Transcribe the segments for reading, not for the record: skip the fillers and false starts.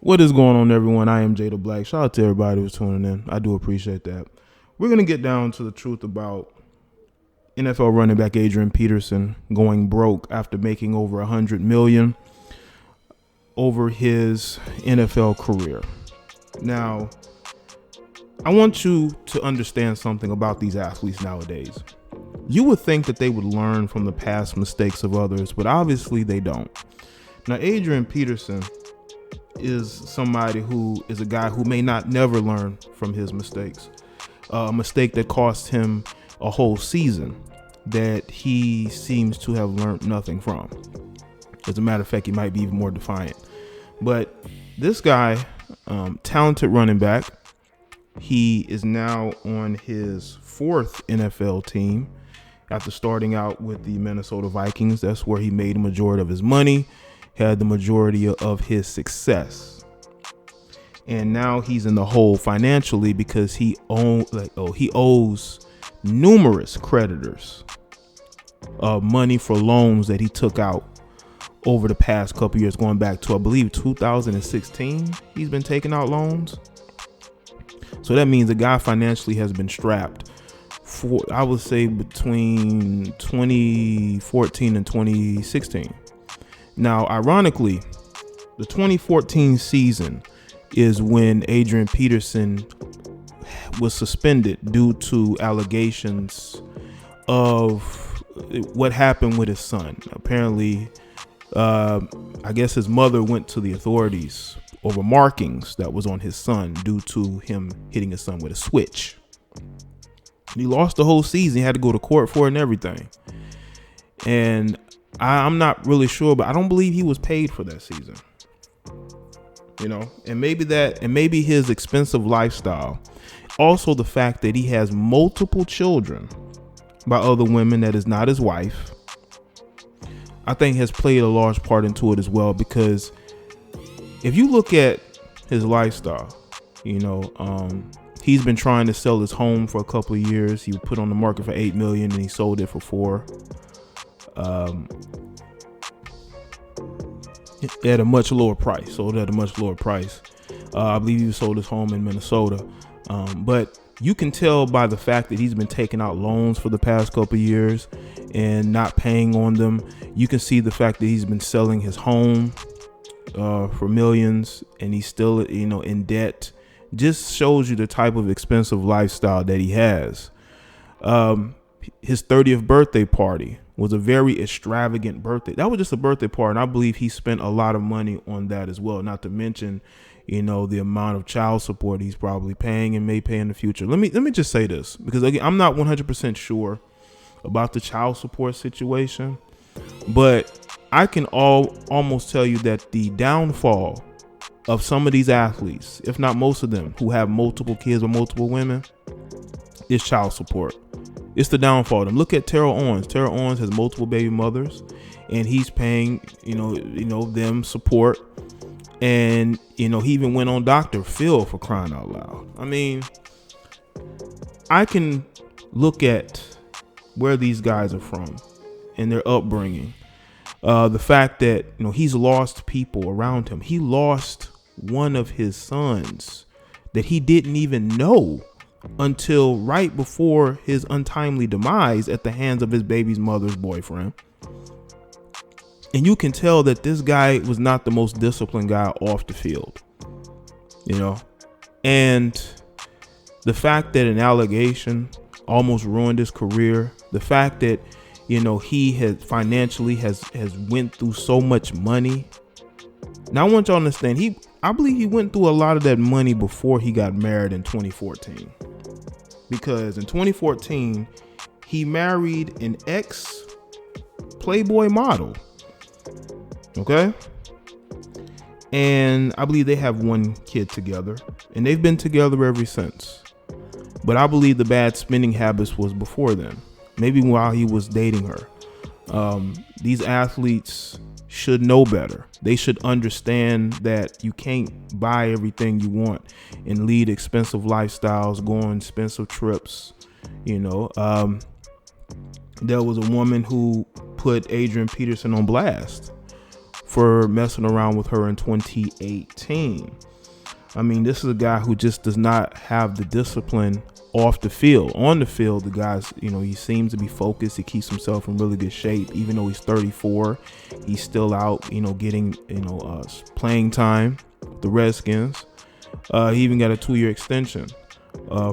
What is going on, everyone? I am Jay the Black. Shout out to everybody who's tuning in. I do appreciate that. We're going to get down to the truth about NFL running back Adrian Peterson going broke after making over $100 million over his NFL career. Now, I want you to understand something about these athletes nowadays. You would think that they would learn from the past mistakes of others, but obviously they don't. Now, Adrian Peterson is somebody who is a guy who may not never learn from his mistakes. A mistake that cost him a whole season that he seems to have learned nothing from. As a matter of fact, he might be even more defiant. But this guy, talented running back, he is now on his fourth NFL team after starting out with the Minnesota Vikings. That's where he made a majority of his money, had the majority of his success. And now he's in the hole financially because he owes numerous creditors money for loans that he took out over the past couple years, going back to, I believe, 2016. He's been taking out loans. So that means the guy financially has been strapped for, I would say, between 2014 and 2016. Now, ironically, the 2014 season is when Adrian Peterson was suspended due to allegations of what happened with his son. Apparently, I guess his mother went to the authorities over markings that was on his son due to him hitting his son with a switch. He lost the whole season. He had to go to court for it and everything. And I'm not really sure, but I don't believe he was paid for that season. And maybe his expensive lifestyle. Also the fact that he has multiple children by other women that is not his wife, I think has played a large part into it as well. Because if you look at his lifestyle, he's been trying to sell his home for a couple of years. He put on the market for $8 million and he sold it for $4 million. At a much lower price. I believe he sold his home in Minnesota. But you can tell by the fact that he's been taking out loans for the past couple of years and not paying on them. You can see the fact that he's been selling his home for millions and he's still, in debt. Just shows you the type of expensive lifestyle that he has. His 30th birthday party was a very extravagant birthday. That was just a birthday party, and I believe he spent a lot of money on that as well. Not to mention, the amount of child support he's probably paying and may pay in the future. Let me just say this, because again, I'm not 100% sure about the child support situation, but I can almost tell you that the downfall of some of these athletes, if not most of them, who have multiple kids or multiple women, is child support. It's the downfall of them. Look at Terrell Owens. Terrell Owens has multiple baby mothers, and he's paying, them support. And, he even went on Dr. Phil, for crying out loud. I mean, I can look at where these guys are from and their upbringing. The fact that, he's lost people around him. He lost one of his sons that he didn't even know until right before his untimely demise at the hands of his baby's mother's boyfriend. And you can tell that this guy was not the most disciplined guy off the field, and the fact that an allegation almost ruined his career, the fact that, he has financially has went through so much money. Now I want y'all to understand, I believe he went through a lot of that money before he got married in 2014. Because in 2014, he married an ex-Playboy model. Okay? And I believe they have one kid together. And they've been together ever since. But I believe the bad spending habits was before then. Maybe while he was dating her. These athletes should know better. They should understand that you can't buy everything you want and lead expensive lifestyles, go on expensive trips. There was a woman who put Adrian Peterson on blast for messing around with her in 2018. I mean, this is a guy who just does not have the discipline off the field. On the field, the guy's, he seems to be focused. He keeps himself in really good shape. Even though he's 34, he's still out, getting, playing time with the Redskins. He even got a 2-year extension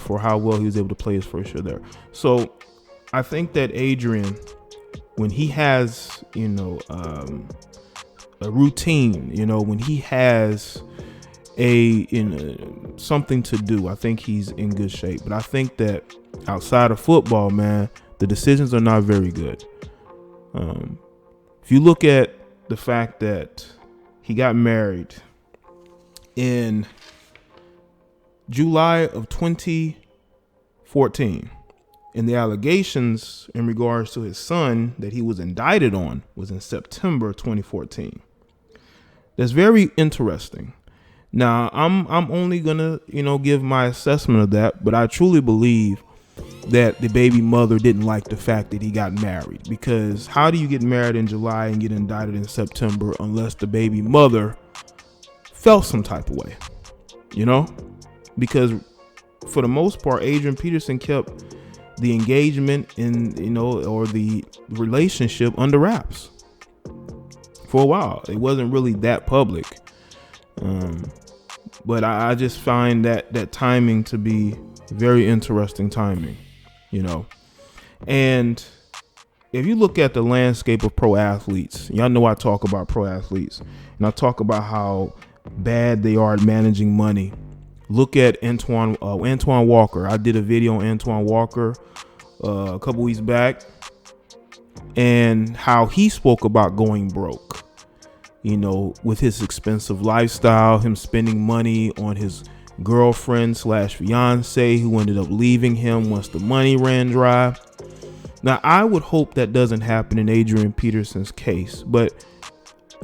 for how well he was able to play his first year there. So I think that Adrian, when he has, a routine, when he has something to do, I think he's in good shape. But I think that outside of football, man, the decisions are not very good. If you look at the fact that he got married in July of 2014, and the allegations in regards to his son that he was indicted on was in September 2014. That's very interesting. Now, I'm only gonna, give my assessment of that, but I truly believe that the baby mother didn't like the fact that he got married, because how do you get married in July and get indicted in September unless the baby mother felt some type of way, because for the most part, Adrian Peterson kept the engagement or the relationship under wraps for a while. It wasn't really that public. But I just find that timing to be very interesting timing, And if you look at the landscape of pro athletes, y'all know I talk about pro athletes, and I talk about how bad they are at managing money. Look at Antoine Walker. I did a video on Antoine Walker a couple weeks back, and how he spoke about going broke. With his expensive lifestyle, him spending money on his girlfriend / fiance who ended up leaving him once the money ran dry. Now, I would hope that doesn't happen in Adrian Peterson's case, but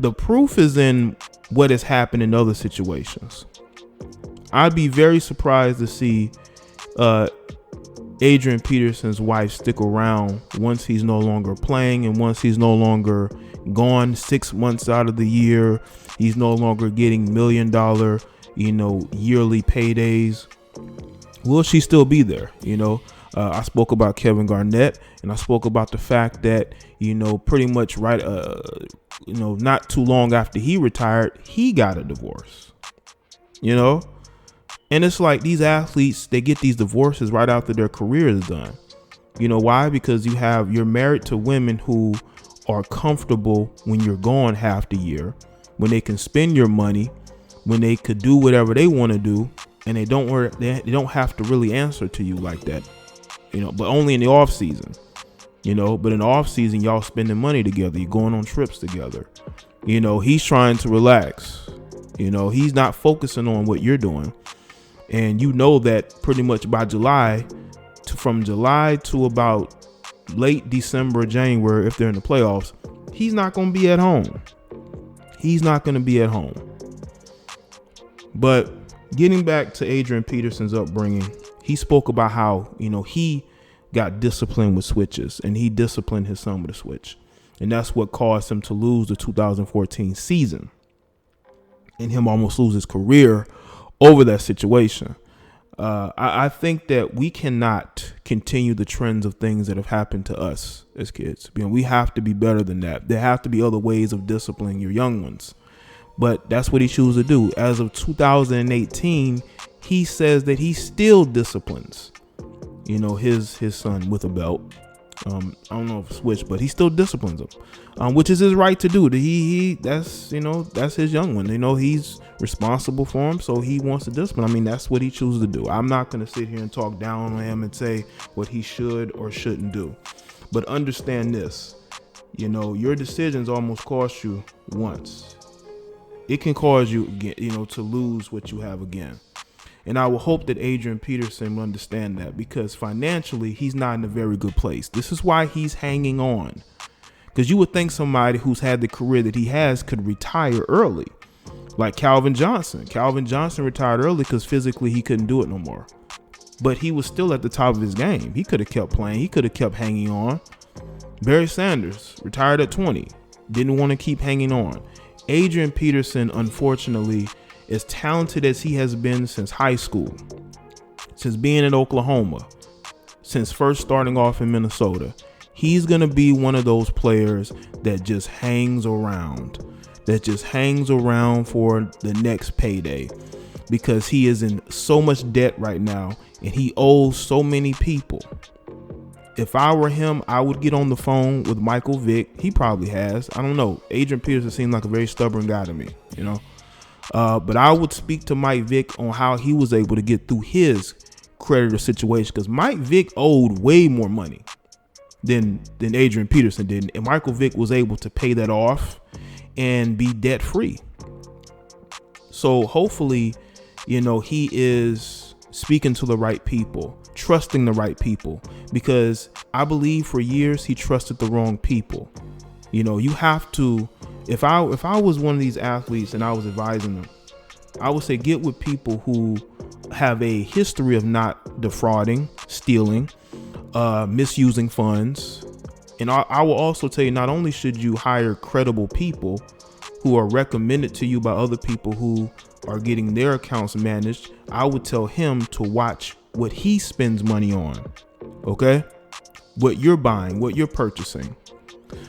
the proof is in what has happened in other situations. I'd be very surprised to see Adrian Peterson's wife stick around once he's no longer playing and once he's no longer gone 6 months out of the year. He's no longer getting $1 million, yearly paydays. Will she still be there? I spoke about Kevin Garnett, and I spoke about the fact that, pretty much right, not too long after he retired, he got a divorce, and it's like these athletes, they get these divorces right after their career is done. Why? Because you're married to women who are comfortable when you're gone half the year, when they can spend your money, when they could do whatever they want to do, and they don't have to really answer to you like that, but only in the off season, but in the off season, y'all spending money together, you're going on trips together, he's trying to relax, he's not focusing on what you're doing. And that pretty much by from July to about late December, January, if they're in the playoffs, he's not going to be at home. But getting back to Adrian Peterson's upbringing, he spoke about how, he got disciplined with switches, and he disciplined his son with a switch. And that's what caused him to lose the 2014 season and him almost lose his career over that situation. I think that we cannot continue the trends of things that have happened to us as kids. We have to be better than that. There have to be other ways of disciplining your young ones. But that's what he chose to do. As of 2018, he says that he still disciplines, his son with a belt. I don't know if it's switch, but he still disciplines him, which is his right to do. That's his young one. He's responsible for him, so he wants to discipline. That's what he chooses to do. I'm not going to sit here and talk down on him and say what he should or shouldn't do. But understand this, your decisions almost cost you once. It can cause you again, to lose what you have again. And I will hope that Adrian Peterson will understand that, because financially, he's not in a very good place. This is why he's hanging on. Because you would think somebody who's had the career that he has could retire early. Like Calvin Johnson. Calvin Johnson retired early because physically he couldn't do it no more. But he was still at the top of his game. He could have kept playing. He could have kept hanging on. Barry Sanders retired at 20. Didn't want to keep hanging on. Adrian Peterson, unfortunately, as talented as he has been since high school, since being in Oklahoma, since first starting off in Minnesota, he's going to be one of those players that just hangs around, for the next payday, because he is in so much debt right now and he owes so many people. If I were him, I would get on the phone with Michael Vick. He probably has. I don't know. Adrian Peterson seems like a very stubborn guy to me, you know. But I would speak to Mike Vick on how he was able to get through his creditor situation, because Mike Vick owed way more money than Adrian Peterson did. And Michael Vick was able to pay that off and be debt free. So hopefully, you know, he is speaking to the right people, trusting the right people, because I believe for years he trusted the wrong people. You know, you have to, if I was one of these athletes and I was advising them, I would say get with people who have a history of not defrauding, stealing, misusing funds. And I will also tell you, not only should you hire credible people who are recommended to you by other people who are getting their accounts managed, I would tell him to watch what he spends money on. Okay? What you're buying, what you're purchasing.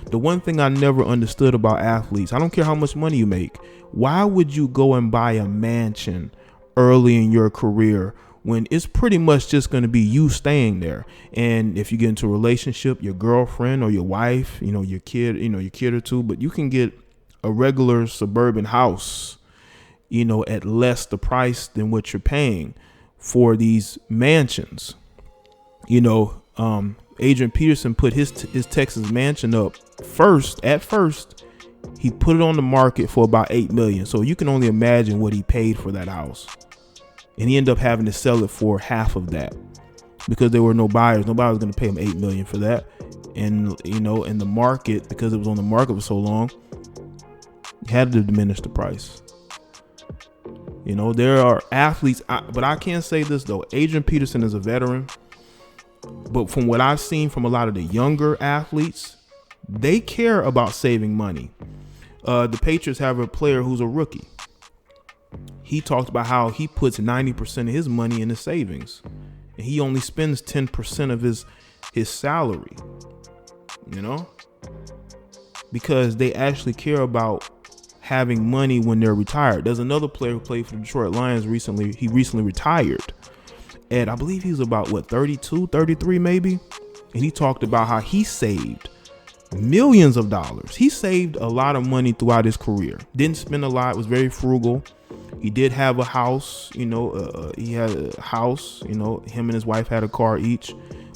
The one thing I never understood about athletes, I don't care how much money you make, why would you go and buy a mansion early in your career when it's pretty much just going to be you staying there? And if you get into a relationship, your girlfriend or your wife, you know, your kid or two, but you can get a regular suburban house, you know, at less the price than what you're paying for these mansions. You know, Adrian Peterson put his Texas mansion up first. At first, he put it on the market for about $8 million. So you can only imagine what he paid for that house. And he ended up having to sell it for half of that because there were no buyers. Nobody was going to pay him $8 million for that. And, you know, in the market, because it was on the market for so long, he had to diminish the price. You know, there are athletes, but I can't say this though. Adrian Peterson is a veteran. But from what I've seen from a lot of the younger athletes, they care about saving money. The Patriots have a player who's a rookie. He talked about how he puts 90% of his money in his savings, and he only spends 10% of his salary, you know, because they actually care about having money when they're retired. There's another player who played for the Detroit Lions recently. He recently retired. And I believe he was about 32, 33 maybe. And he talked about how he saved millions of dollars. He saved a lot of money throughout his career. Didn't spend a lot, was very frugal. He did have a house, you know, he had a house, you know, him and his wife had a car each,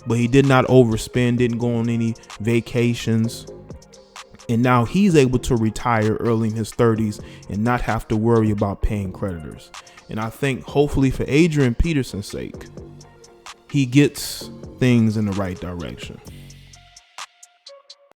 but he did not overspend, didn't go on any vacations. And now he's able to retire early in his 30s and not have to worry about paying creditors. And I think hopefully for Adrian Peterson's sake, he gets things in the right direction.